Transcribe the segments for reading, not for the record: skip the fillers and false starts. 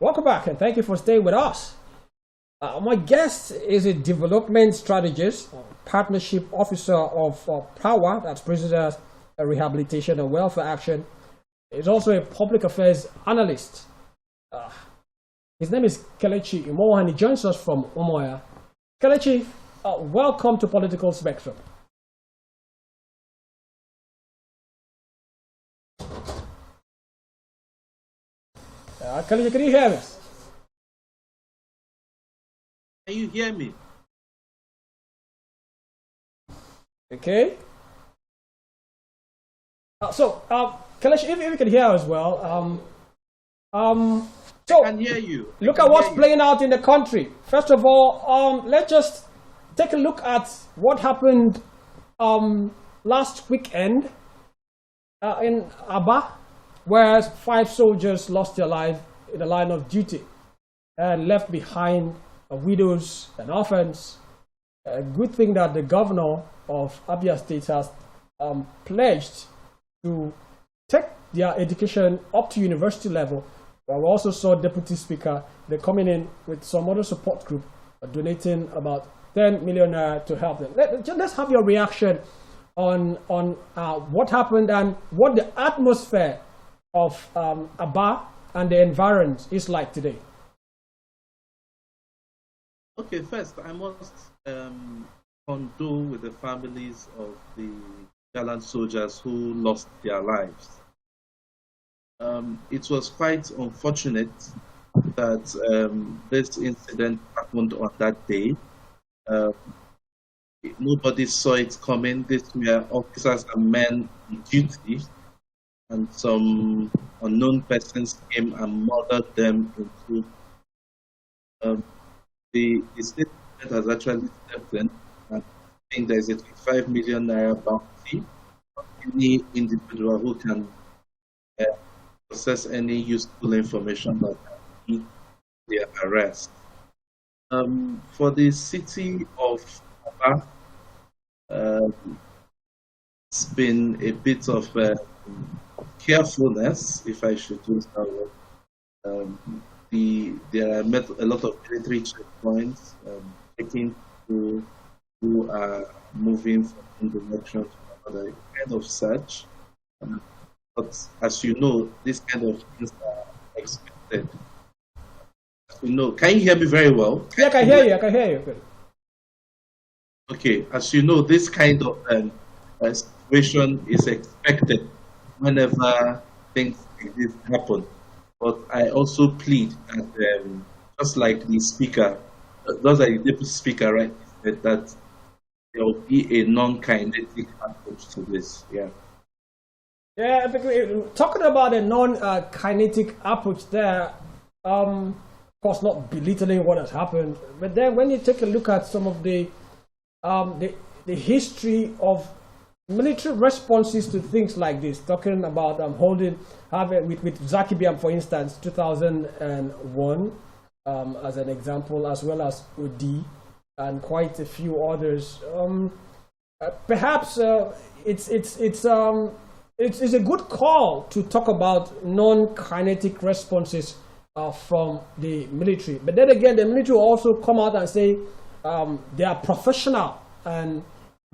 Welcome back, and thank you for staying with us. My guest is a development strategist, partnership officer of Power, that's Prisoners Rehabilitation and Welfare Action. He's also a public affairs analyst. His name is Kelechi Imowa, and he joins us from Umoya. Kelechi, welcome to Political Spectrum. Kelechi, can you hear us? Can you hear me? Okay. Kelechi, if you can hear as well, I can hear you. Look at what's playing out in the country. First of all, let's just take a look at what happened last weekend in Aba, where 5 soldiers lost their life in the line of duty and left behind widows and orphans. A good thing that the governor of Abia State has pledged to take their education up to university level. But we also saw Deputy Speaker, they're coming in with some other support group, donating about 10 million naira to help them. Let's have your reaction on what happened and what the atmosphere of Aba and the environment is like today. Okay, first I must condole with the families of the gallant soldiers who lost their lives. It was quite unfortunate that this incident happened on that day. Nobody saw it coming. These were officers and men on duty, and some unknown persons came and murdered them into. The state has actually stepped in, and I think there is a 5 million naira bounty for any individual who can process any useful information that can lead their arrest. For the city of Aba, it's been a bit of carefulness, if I should use that word. There are a lot of military checkpoints taking people who are moving from one direction to another, kind of such. But as you know, this kind of things are expected. As you know, can you hear me very well? Yeah, I can hear you. I can hear you. Good. Okay, as you know, this kind of situation is expected whenever things like this happen. But I also plead that, just like the speaker, just like the deputy speaker, right, said that there will be a non-kinetic approach to this. Yeah. Yeah, talking about a non-kinetic approach there, of course not belittling what has happened, but then when you take a look at some of the history of military responses to things like this, talking about with Zaki Biam, for instance, 2001 as an example, as well as Udi and quite a few others. Perhaps it's a good call to talk about non-kinetic responses from the military. But then again, the military will also come out and say they are professional and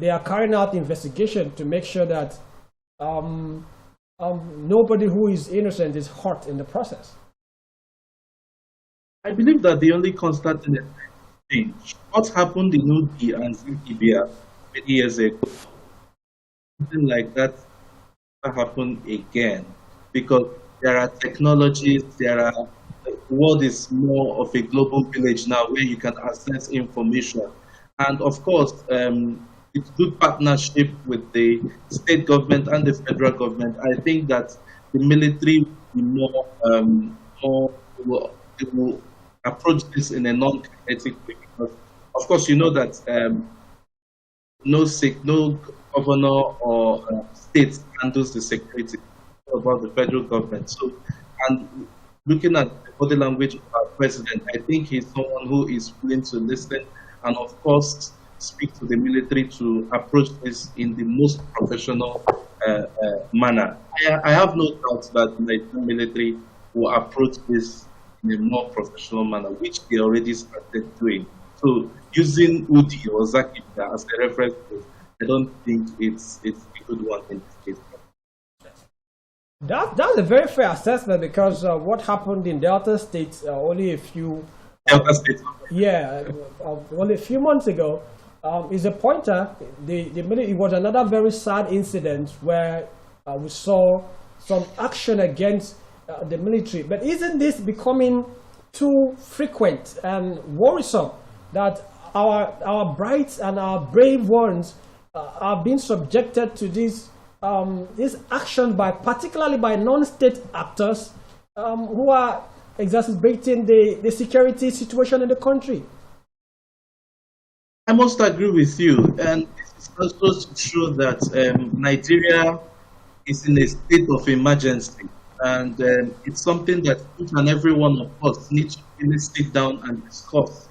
they are carrying out investigation to make sure that nobody who is innocent is hurt in the process. I believe that the only constant in the change. What happened in Udi and Zikibia many years ago, something like that happen again, because there are technologies, the world is more of a global village now where you can access information, and of course it's good partnership with the state government and the federal government. I think that the military will approach this in a non-kinetic way, because of course you know that no governor or state handles the security about the federal government. So, and looking at the body language of our president, I think he's someone who is willing to listen and, of course, speak to the military to approach this in the most professional manner. I have no doubt that the Nigerian military will approach this in a more professional manner, which they already started doing. So using Udi or Zaki as a reference point, I don't think it's a good one in this case. That's a very fair assessment because what happened in Delta State only a few Delta State. only a few months ago is a pointer. It was another very sad incident where we saw some action against the military. But isn't this becoming too frequent and worrisome that our bright and our brave ones are being subjected to this action particularly by non-state actors who are exacerbating the security situation in the country? I must agree with you, and this is also to show that Nigeria is in a state of emergency, and it's something that each and every one of us needs to really sit down and discuss.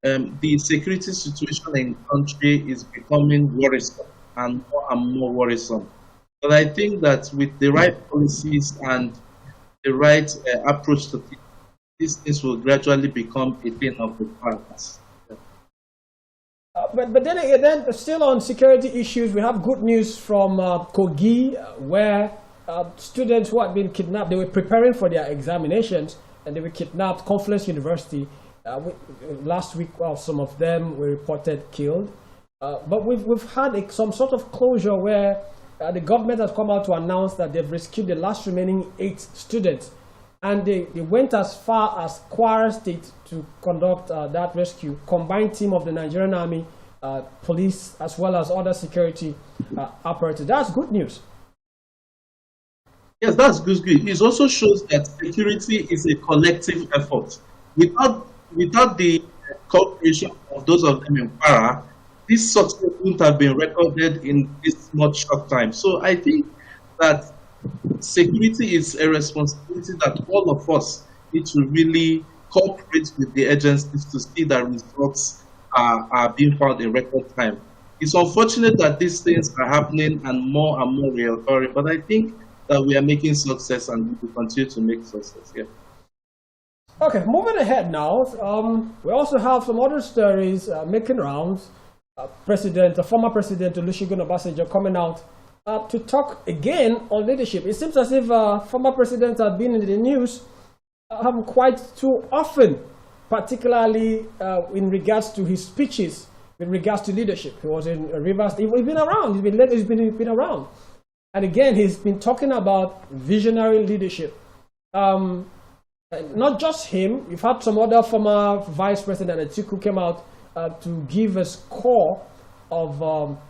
The security situation in the country is becoming worrisome and more worrisome. But I think that with the right policies and the right approach to these things will gradually become a thing of the past. But then still on security issues, we have good news from Kogi, where students who had been kidnapped, they were preparing for their examinations, and they were kidnapped. Confluence University, last week, some of them were reported killed. But we've had some sort of closure where the government has come out to announce that they've rescued the last remaining 8 students. And they went as far as Kwara State to conduct that rescue. Combined team of the Nigerian Army, police, as well as other security apparatus. That's good news. Yes, that's good. It also shows that security is a collective effort. Without the cooperation of those of them in Kwara, this success wouldn't have been recorded in this much short time. So I think that security is a responsibility that all of us need to really cooperate with the agencies to see that results are being found in record time. It's unfortunate that these things are happening and more reoccurring, but I think that we are making success and we will continue to make success. Yeah. Okay, moving ahead now, we also have some other stories making rounds. Former President Olusegun Obasanjo coming out to talk again on leadership. It seems as if former presidents have been in the news quite too often, particularly in regards to his speeches, in regards to leadership. He was in Rivers. He's been around. He's been around. And again, he's been talking about visionary leadership. Not just him. You've had some other former Vice President Atiku came out to give a score of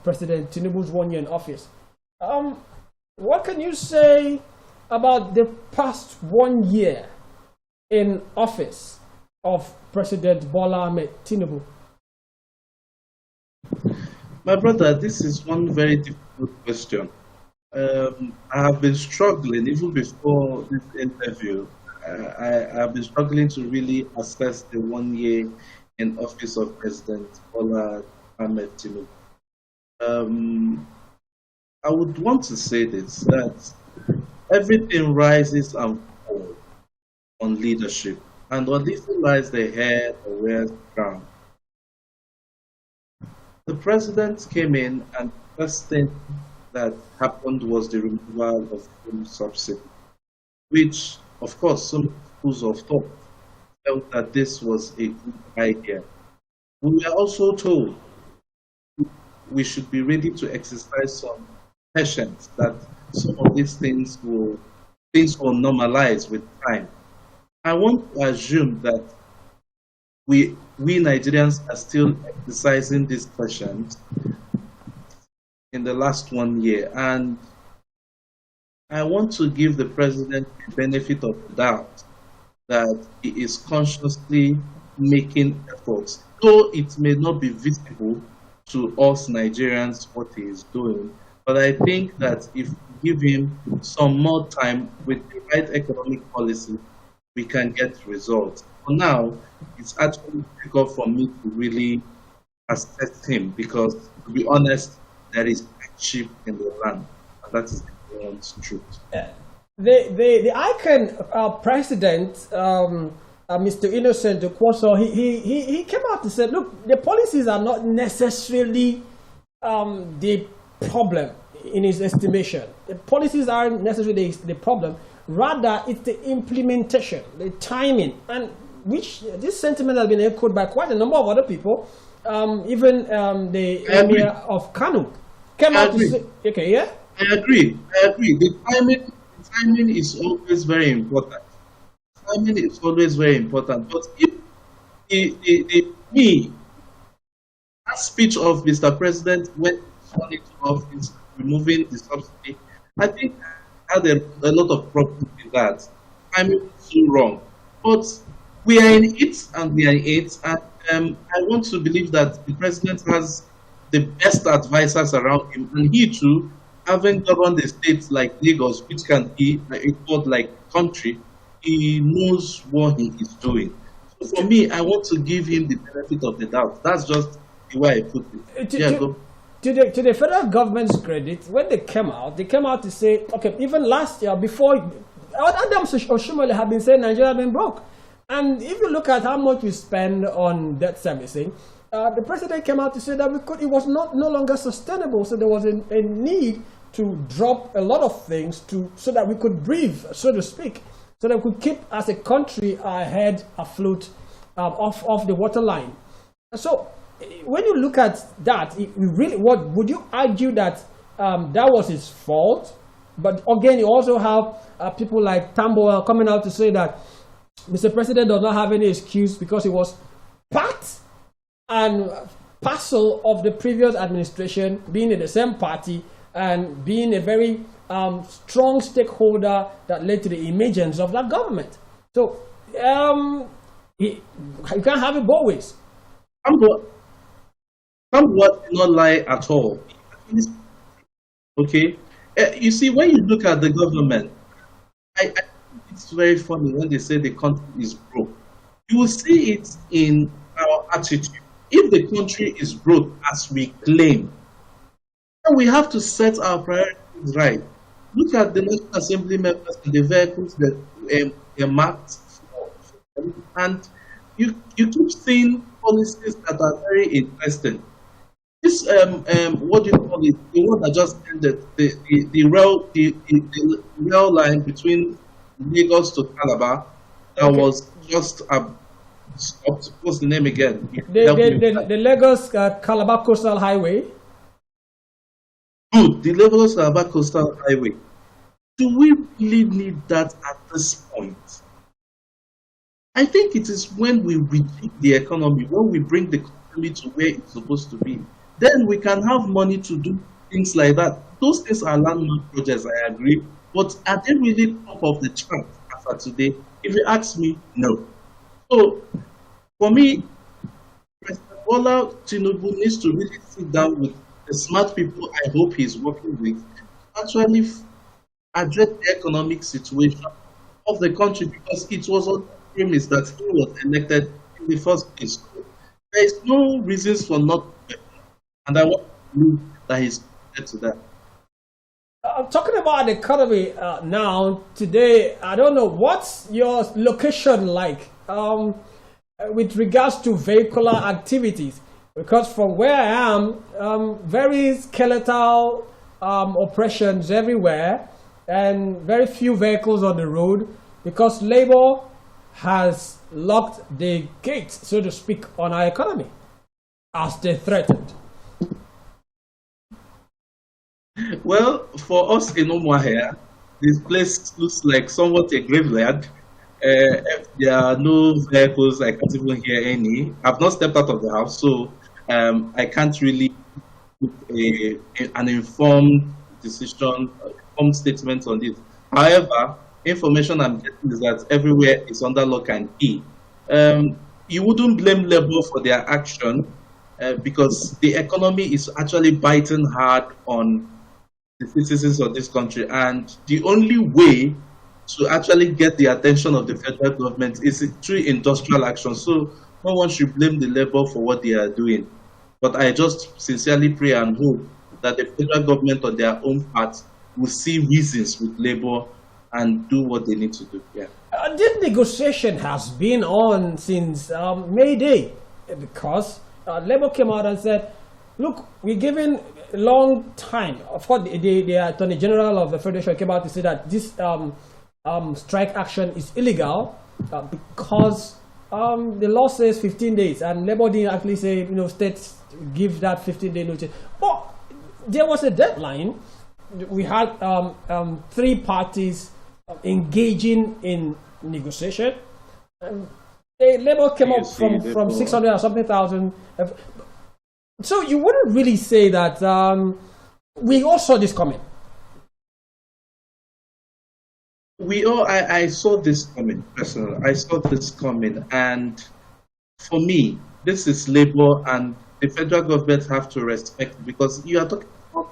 President Tinubu's 1 year in office. What can you say about the past 1 year in office of President Bola Ahmed Tinubu? My brother, this is one very difficult question. I have been struggling, even before this interview, I have been struggling to really assess the 1 year in office of President Bola Ahmed Tinubu. I would want to say this, that everything rises and falls on leadership, and on this lies the head or wears the crown. The president came in, and the first thing that happened was the removal of food subsidy, which, of course, some schools of thought felt that this was a good idea. We were also told we should be ready to exercise some patience, that some of these things will normalize with time. I want to assume that we Nigerians are still exercising this patience in the last 1 year, and I want to give the president the benefit of the doubt that he is consciously making efforts, though it may not be visible to us Nigerians what he is doing. But I think that if we give him some more time with the right economic policy, we can get results. For now, it's actually difficult for me to really assess him because, to be honest, there is hardship in the land. And that is the truth. The icon president Mr. Innocent Okwoso, he came out and said, look, the policies are not necessarily the problem in his estimation. The policies aren't necessarily the problem. Rather, it's the implementation, the timing, and which this sentiment has been echoed by quite a number of other people. Even the Emir of Kano came out to say, okay, yeah? I agree. The timing is always very important. Timing is always very important. But if that speech of Mr. President when he into office, removing the subsidy, I think I had a lot of problems with that. Timing is so wrong. But we are in it, and I want to believe that the president has the best advisors around him, and he too, having governed a state like Lagos, which can be called like country, he knows what he is doing. So for me, I want to give him the benefit of the doubt. That's just the way I put it. To the federal government's credit, when they came out to say, okay, even last year, before Adam Oshimole had been saying Nigeria had been broke. And if you look at how much we spend on debt servicing, the president came out to say that it was no longer sustainable. So there was a need to drop a lot of things so that we could breathe, so to speak, so that we could keep as a country our head afloat off the waterline. So when you look at that, what would you argue that that was his fault? But again, you also have people like Tamboa coming out to say that Mr. President does not have any excuse because he was part and parcel of the previous administration, being in the same party and being a very strong stakeholder that led to the emergence of that government. So you can't have it both ways. Tamboa did not lie at all. Okay, you see, when you look at the government, it's very funny when they say the country is broke. You will see it in our attitude. If the country is broke, as we claim, then we have to set our priorities right. Look at the National Assembly members and the vehicles that are marked for, and you keep seeing policies that are very interesting. This what do you call it? The one that just ended, the rail line between Lagos to Calabar, that was just stopped. What's the name again? The Lagos Calabar Coastal Highway. Good, the Lagos Calabar Coastal Highway. Do we really need that at this point? I think it is when we rejig the economy, when we bring the economy to where it's supposed to be, then we can have money to do things like that. Those things are landmark projects, I agree. But are they really top of the chart as of today? If you ask me, no. So, for me, President Bola Tinubu needs to really sit down with the smart people I hope he's working with to actually address the economic situation of the country, because it was on the premise that he was elected in the first place. So there is no reasons for not, and I want to believe that he's committed to that. Talking about the economy now, today, I don't know, what's your location like with regards to vehicular activities? Because from where I am, very skeletal operations everywhere and very few vehicles on the road, because Labour has locked the gates, so to speak, on our economy as they threatened. Well, for us in Umuahia, this place looks like somewhat a graveyard. If there are no vehicles, I can't even hear any. I've not stepped out of the house, so I can't really put an informed decision, informed statement on this. However, information I'm getting is that everywhere is under lock and key. You wouldn't blame Labour for their action because the economy is actually biting hard on the citizens of this country, and the only way to actually get the attention of the federal government is through industrial action. So no one should blame the Labour for what they are doing. But I just sincerely pray and hope that the federal government on their own part will see reasons with Labour and do what they need to do. Yeah. This negotiation has been on since May Day, because Labour came out and said, look, we're giving a long time. Of course, the Attorney General of the Federation came out to say that this strike action is illegal because the law says 15 days, and Labour didn't actually say, states give that 15-day notice. But there was a deadline. We had 3 parties engaging in negotiation. The Labour came up from 600 or something thousand. So you wouldn't really say that we all saw this coming. I saw this coming, personally. I saw this coming, and for me, this is Labour, and the federal government have to respect, because you are talking about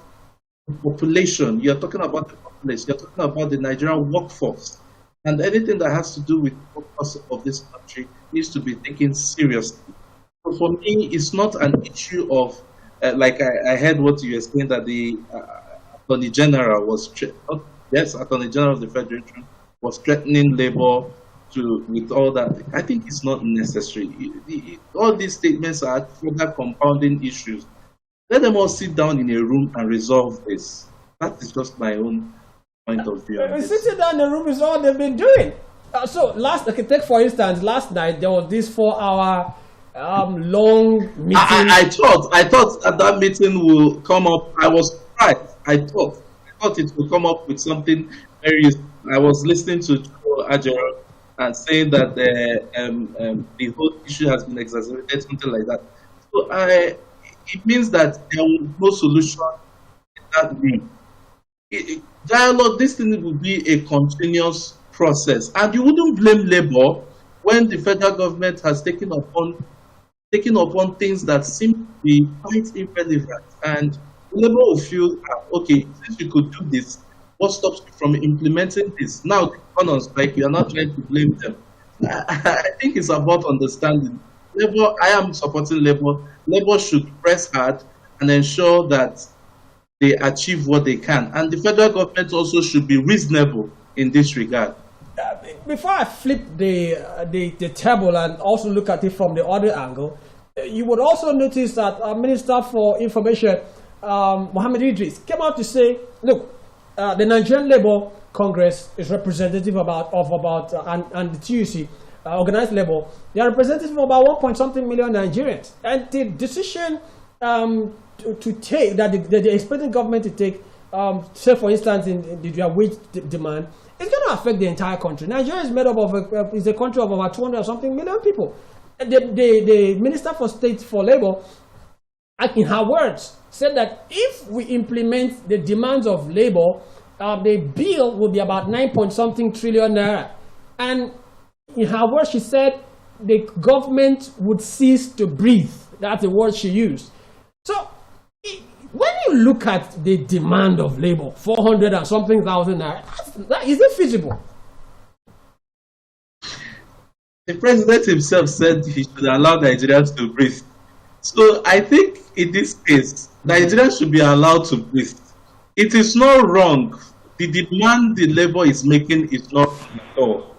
the population, you are talking about the population, you are talking about the Nigerian workforce, and anything that has to do with the workforce of this country needs to be taken seriously. So for me, it's not an issue of, like I heard what you were saying, that the Attorney General was, Attorney General of the Federation was threatening Labour with all that. I think it's not necessary. All these statements are further compounding issues. Let them all sit down in a room and resolve this. That is just my own point of view. Sitting down in the room is all they've been doing. Take for instance, last night there was this 4-hour long meeting. I thought that meeting will come up. I was surprised. I thought it will come up with something very. I was listening to Ajero and saying that the whole issue has been exacerbated, something like that. So it means that there will be no solution in that way. Dialogue, this thing will be a continuous process, and you wouldn't blame Labour when the federal government has taken upon things that seem to be quite irrelevant, and Labour will feel, okay, since you could do this, what stops you from implementing this? Now, on strike, you are not trying to blame them. I think it's about understanding. Labour, I am supporting Labour. Labour should press hard and ensure that they achieve what they can. And the federal government also should be reasonable in this regard. Before I flip the table and also look at it from the other angle, you would also notice that our Minister for Information, Mohammed Idris, came out to say, look, the Nigerian Labour Congress is representative and the TUC, organized labor, they are representative of about 1.something million Nigerians. And the decision to take, that the expecting government to take, say for instance in their wage demand, it's going to affect the entire country. Nigeria is made up of is a country of about 200 or something million people. The Minister for State for Labour, in her words, said that if we implement the demands of labor, the bill will be about 9-point-something trillion naira. And in her words, she said the government would cease to breathe. That's the word she used. So when you look at the demand of labor, 400 and something thousand naira, is it feasible? The president himself said he should allow Nigerians to breathe. So I think in this case, Nigerians should be allowed to breathe. It is not wrong. The demand the labor is making is not wrong at all.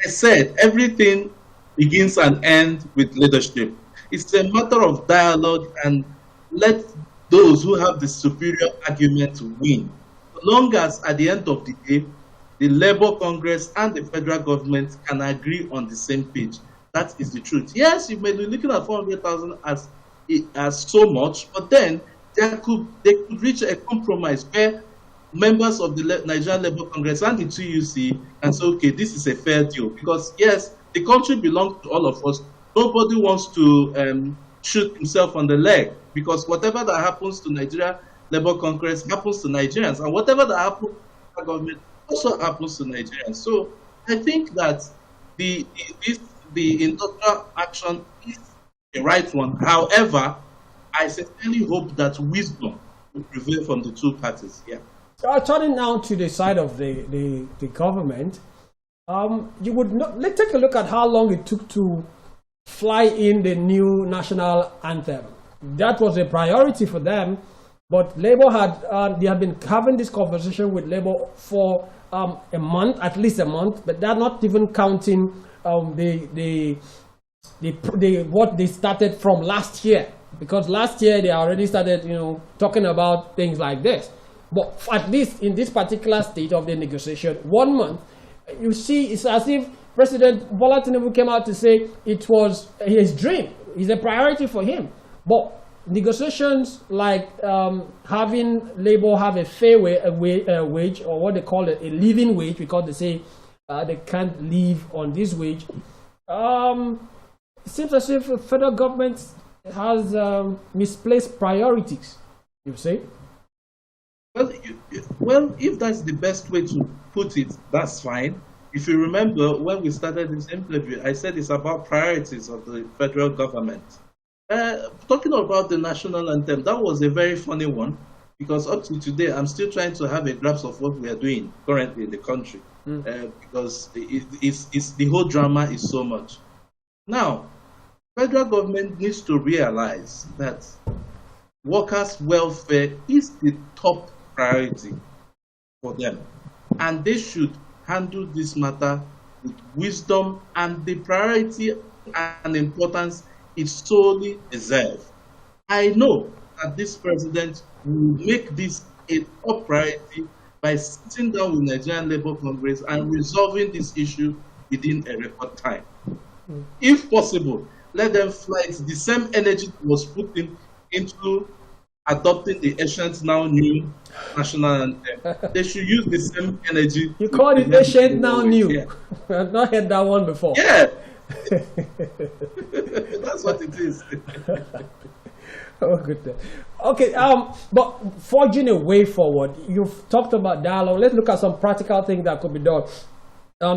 I said everything begins and ends with leadership. It's a matter of dialogue, and let those who have the superior argument win. As long as at the end of the day, the Labour Congress and the federal government can agree on the same page. That is the truth. Yes, you may be looking at 400,000 as so much, but then they could reach a compromise where members of the Nigerian Labour Congress and the TUC can say, okay, this is a fair deal. Because yes, the country belongs to all of us. Nobody wants to shoot himself on the leg, because whatever that happens to Nigeria Labour Congress happens to Nigerians, and whatever that happens to the government also happens to Nigerians. So I think that the industrial action is the right one. However, I sincerely hope that wisdom will prevail from the two parties. Yeah. Turning now to the side of the government, you would let's take a look at how long it took to fly in the new national anthem. That was a priority for them, but Labour had been having this conversation with Labour for a month, at least a month, but they're not even counting what they started from last year, because last year they already started, talking about things like this. But at least in this particular state of the negotiation, 1 month, you see, it's as if President Bola Tinubu came out to say it was his dream, it's a priority for him. But negotiations like having Labour have a fair wage, or what they call it, a living wage, because they say they can't live on this wage. It seems as if the federal government has misplaced priorities, you see? Well, if that's the best way to put it, that's fine. If you remember, when we started this interview, I said it's about priorities of the federal government. Talking about the national anthem, that was a very funny one, because up to today, I'm still trying to have a grasp of what we are doing currently in the country, because it's the whole drama is so much. Now, federal government needs to realize that workers' welfare is the top priority for them, and they should handle this matter with wisdom and the priority and importance it solely deserves. I know that this president will make this a top priority by sitting down with Nigerian Labour Congress and resolving this issue within a record time. If possible, let them flight the same energy that was put into adopting the ancient now new national anthem. They should use the same energy. You call it ancient now new. I've not heard that one before. Yeah. That's what it is. Oh, good. Okay, but forging a way forward, you've talked about dialogue. Let's look at some practical things that could be done.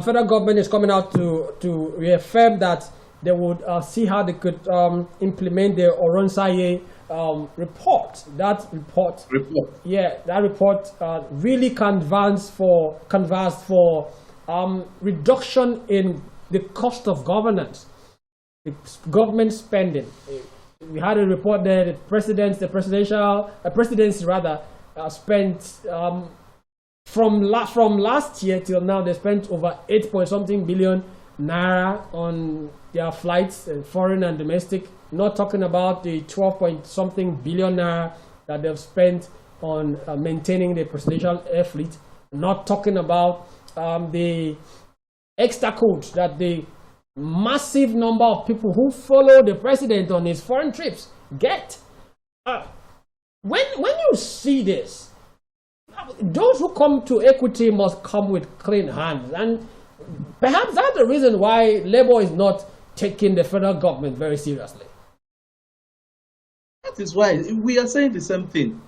Federal government is coming out to reaffirm that they would see how they could implement the Oronsaye report. That report. Yeah, that report really canvassed for reduction in the cost of governance, the government spending. We had a report there. The presidency spent from last year till now, they spent over 8 point something billion naira on their flights, foreign and domestic. Not talking about the 12 point something billion naira that they've spent on maintaining the presidential air fleet. Not talking about the extra codes that the massive number of people who follow the president on his foreign trips get. When you see this, those who come to equity must come with clean hands, and perhaps that's the reason why Labour is not taking the federal government very seriously. That is why we are saying the same thing.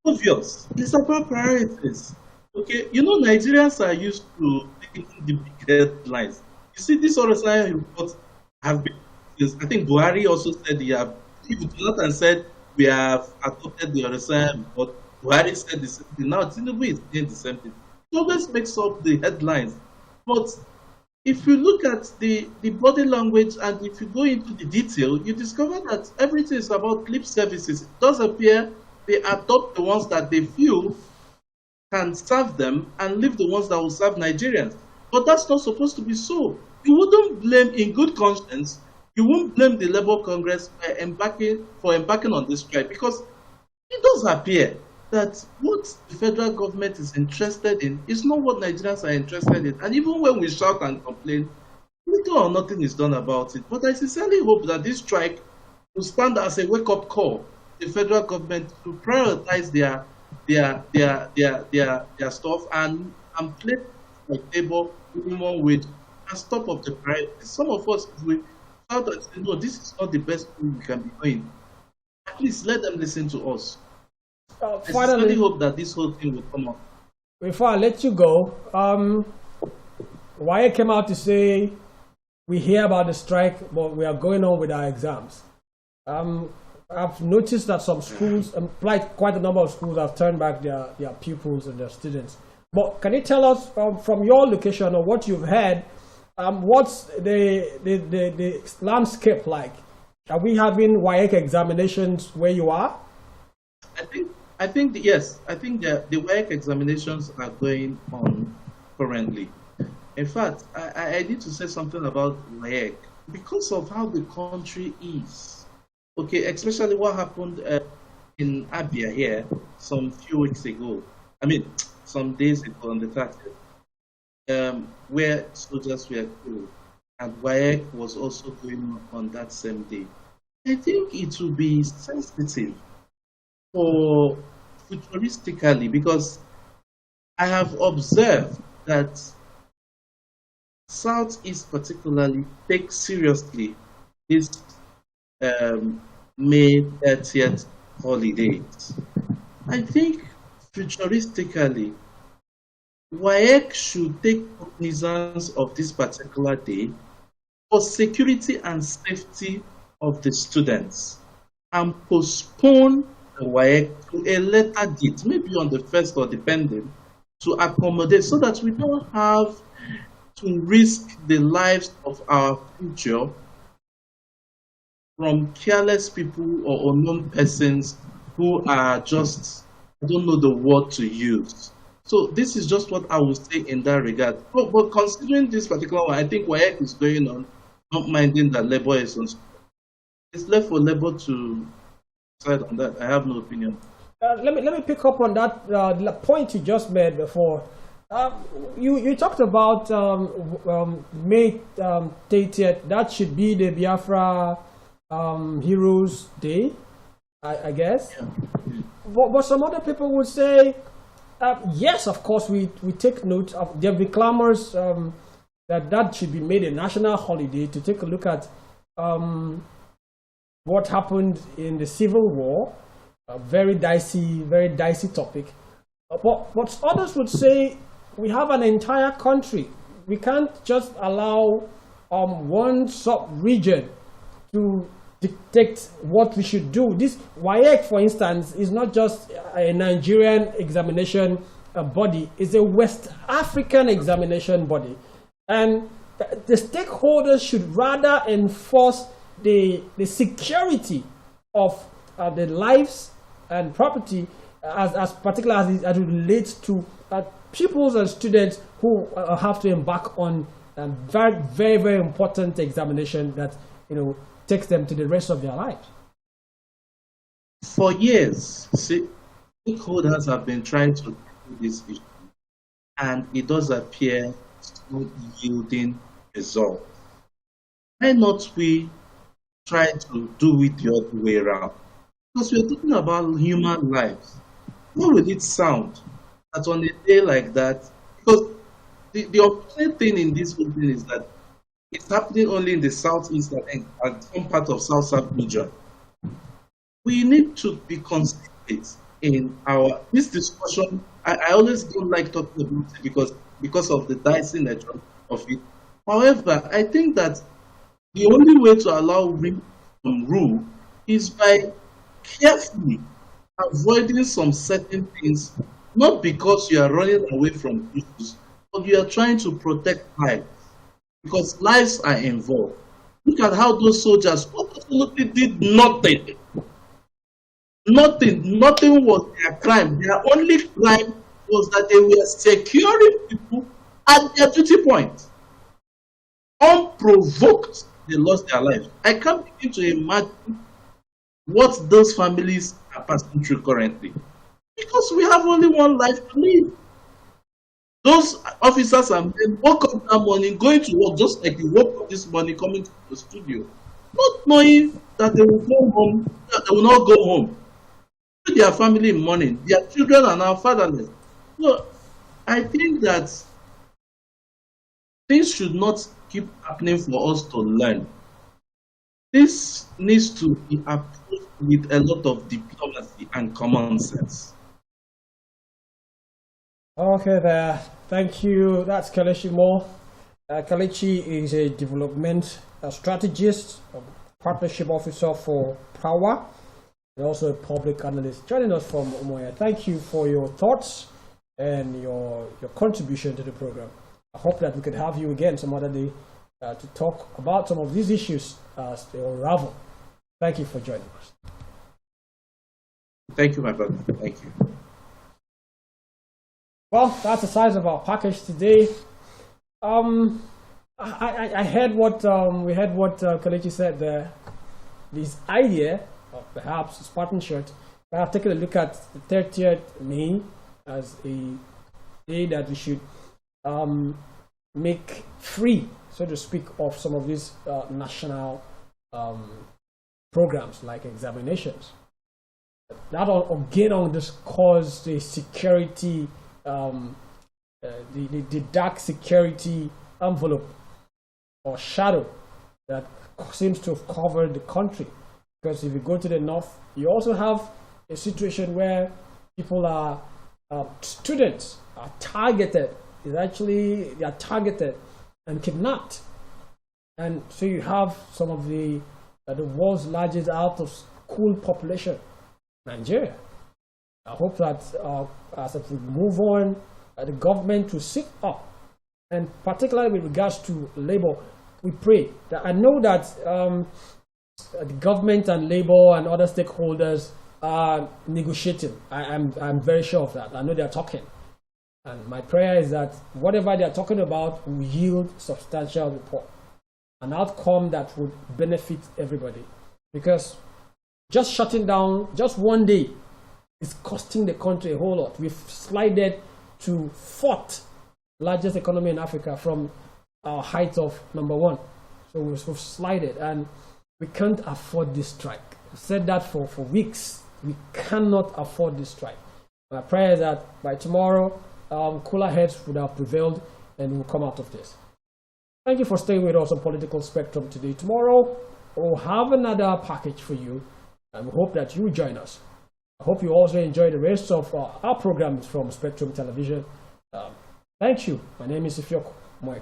Obvious. It's about priorities. Okay, Nigerians are used to taking the big headlines. You see, this Oronsaye report have been. I think Buhari also said Jonathan said we have adopted the Oronsaye report. Buhari said the same thing. Now Tinubu is saying the same thing. It always makes up the headlines. But if you look at the body language and if you go into the detail, you discover that everything is about lip services. It does appear they adopt the ones that they feel can serve them and leave the ones that will serve Nigerians. But that's not supposed to be so. You wouldn't blame, in good conscience, you won't blame the Labour Congress for embarking on this strike, because it does appear that what the federal government is interested in is not what Nigerians are interested in. And even when we shout and complain, little or nothing is done about it. But I sincerely hope that this strike will stand as a wake-up call to the federal government to prioritize their stuff and place like Labour minimum wage as top of the priority. Some of us, if we shout and say, no, this is not the best thing we can be doing, at least let them listen to us. I sincerely hope that this whole thing will come up. Before I let you go, Wyatt came out to say, we hear about the strike, but we are going on with our exams. I've noticed that some schools, quite a number of schools have turned back their pupils and their students. But can you tell us from your location or what you've heard, what's the landscape like? Are we having WAEC examinations where you are? I think yes. I think the WAEC examinations are going on currently. In fact, I need to say something about WAEC because of how the country is. Okay, especially what happened in Abia here some few weeks ago. I mean, some days ago on the 30th, where soldiers were killed, and WAEC was also going on that same day. I think it will be sensitive for futuristically because I have observed that Southeast particularly takes seriously this May 30th holidays. I think futuristically, WAEC should take cognizance of this particular day for security and safety of the students and postpone the WAEC to a later date, maybe on the 1st or depending, to accommodate so that we don't have to risk the lives of our future from careless people or unknown persons who are just, I don't know the word to use. So this is just what I would say in that regard. But considering this particular one, I think WAEC is going on, not minding that labor is on. It's left for labor to decide on that. I have no opinion. Let me pick up on that point you just made before. You talked about May 30th. That should be the Biafra Heroes Day, I guess. Yeah. But some other people would say, yes, of course, we take note of. There will be clamors that should be made a national holiday to take a look at what happened in the Civil War. A very dicey topic. But others would say we have an entire country. We can't just allow one sub-region to dictate what we should do. This WAEC, for instance, is not just a Nigerian examination body. It's a West African examination body. And the stakeholders should rather enforce the security of the lives and property as particularly as it relates to pupils and students who have to embark on very important examination that takes them to the rest of their lives. For years, stakeholders have been trying to do this issue, and it does appear it's not yielding results. Why not we try to do it the other way around? Because we're talking about human lives. How would it sound that on a day like that? Because the unfortunate thing in this whole thing is that it's happening only in the southeast and some part of South region. We need to be considerate in this discussion. I always don't like talking about it because of the dicey nature of it. However, I think that the only way to allow rule is by carefully avoiding some certain things, not because you are running away from issues, but you are trying to protect lives, because lives are involved. Look at how those soldiers absolutely did nothing. Nothing was their crime. Their only crime was that they were securing people at their duty point. Unprovoked, they lost their lives. I can't begin to imagine what those families are passing through currently, because we have only one life to live. Those officers and men woke up that morning going to work just like you woke up this morning coming to the studio, not knowing that they will go home, that they will not go home to their family in mourning. Their children are now fatherless. So I think that things should not keep happening for us to learn. This needs to be approached with a lot of diplomacy and common sense. Okay, there. Thank you. That's Kelechi Moore. Kelechi is a development strategist, a partnership officer for Power, and also a public analyst. Joining us from Umoya. Thank you for your thoughts and your contribution to the program. I hope that we can have you again some other day to talk about some of these issues as they unravel. Thank you for joining us. Thank you, my brother. Thank you. Well, that's the size of our package today. I heard what we heard what Kelechi said there. This idea of perhaps Spartan shirt. I have taken a look at the 30th May as a day that we should make free, so to speak, of some of these national programs like examinations. That again on this cause the security, the dark security envelope or shadow that seems to have covered the country. Because if you go to the north, you also have a situation where people are students are targeted. They are targeted and kidnapped, and so you have some of the world's largest out of school population, Nigeria. I hope that as we move on, the government will sit up, and particularly with regards to labor, we pray that I know that the government and labor and other stakeholders are negotiating. I'm very sure of that. I know they're talking. And my prayer is that whatever they're talking about will yield substantial report, an outcome that would benefit everybody. Because just shutting down just one day is costing the country a whole lot. We've slided to fourth largest economy in Africa from our height of #1. So we've slided, and we can't afford this strike. I've said that for weeks. We cannot afford this strike. My prayer is that by tomorrow, cooler heads would have prevailed and we'll come out of this. Thank you for staying with us on Political Spectrum today. Tomorrow, we'll have another package for you, and we hope that you join us. I hope you also enjoy the rest of our programs from Spectrum Television. Thank you. My name is Ifyok Moek.